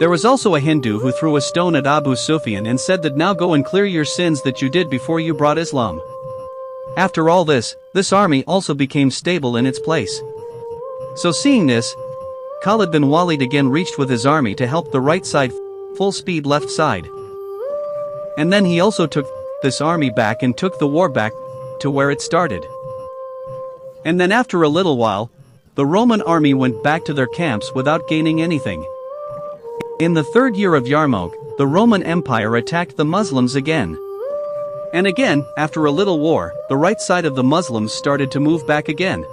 There was also a Hindu who threw a stone at Abu Sufyan and said that now go and clear your sins that you did before you brought Islam. After all this army also became stable in its place. So seeing this, Khalid bin Walid again reached with his army to help the right side, full speed left side. And then he also took this army back and took the war back to where it started. And then after a little while, the Roman army went back to their camps without gaining anything. In the third year of Yarmouk, the Roman Empire attacked the Muslims again. And again, after a little war, the right side of the Muslims started to move back again.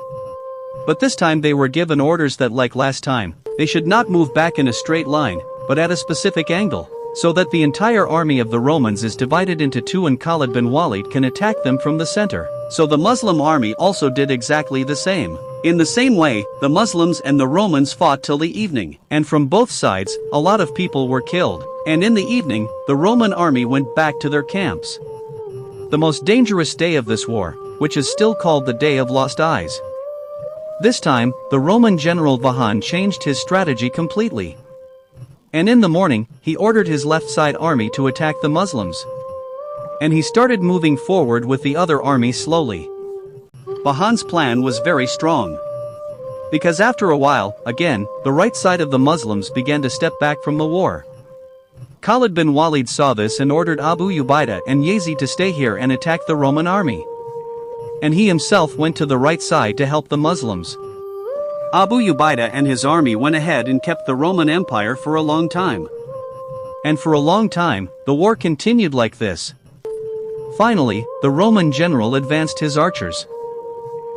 But this time they were given orders that, like last time, they should not move back in a straight line, but at a specific angle, so that the entire army of the Romans is divided into two and Khalid bin Walid can attack them from the center. So the Muslim army also did exactly the same. In the same way, the Muslims and the Romans fought till the evening, and from both sides, a lot of people were killed, and in the evening, the Roman army went back to their camps. The most dangerous day of this war, which is still called the Day of Lost Eyes. This time, the Roman general Vahan changed his strategy completely. And in the morning, he ordered his left side army to attack the Muslims. And he started moving forward with the other army slowly. Vahan's plan was very strong. Because after a while, again, the right side of the Muslims began to step back from the war. Khalid bin Walid saw this and ordered Abu Ubaidah and Yazid to stay here and attack the Roman army. And he himself went to the right side to help the Muslims. Abu Ubaidah and his army went ahead and kept the Roman Empire for a long time. And for a long time, the war continued like this. Finally, the Roman general advanced his archers.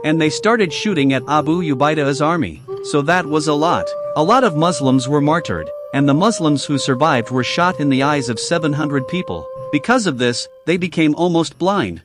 And they started shooting at Abu Ubaidah's army, so that was a lot. A lot of Muslims were martyred, and the Muslims who survived were shot in the eyes of 700 people. Because of this, they became almost blind.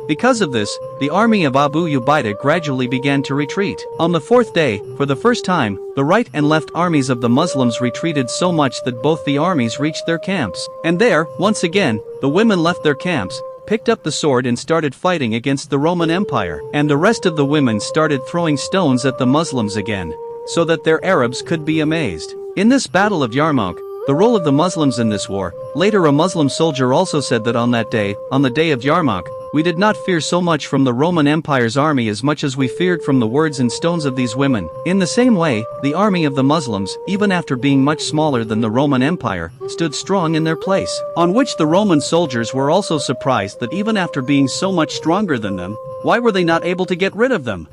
Because of this, the army of Abu Ubaidah gradually began to retreat. On the fourth day, for the first time, the right and left armies of the Muslims retreated so much that both the armies reached their camps. And there, once again, the women left their camps, picked up the sword and started fighting against the Roman Empire. And the rest of the women started throwing stones at the Muslims again, so that their Arabs could be amazed. In this battle of Yarmouk, the role of the Muslims in this war, later a Muslim soldier also said that on that day, on the day of Yarmouk, we did not fear so much from the Roman Empire's army as much as we feared from the words and stones of these women. In the same way, the army of the Muslims, even after being much smaller than the Roman Empire, stood strong in their place. On which the Roman soldiers were also surprised that even after being so much stronger than them, why were they not able to get rid of them?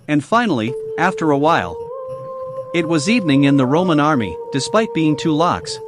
And finally, after a while, it was evening in the Roman army, despite being 2 locks.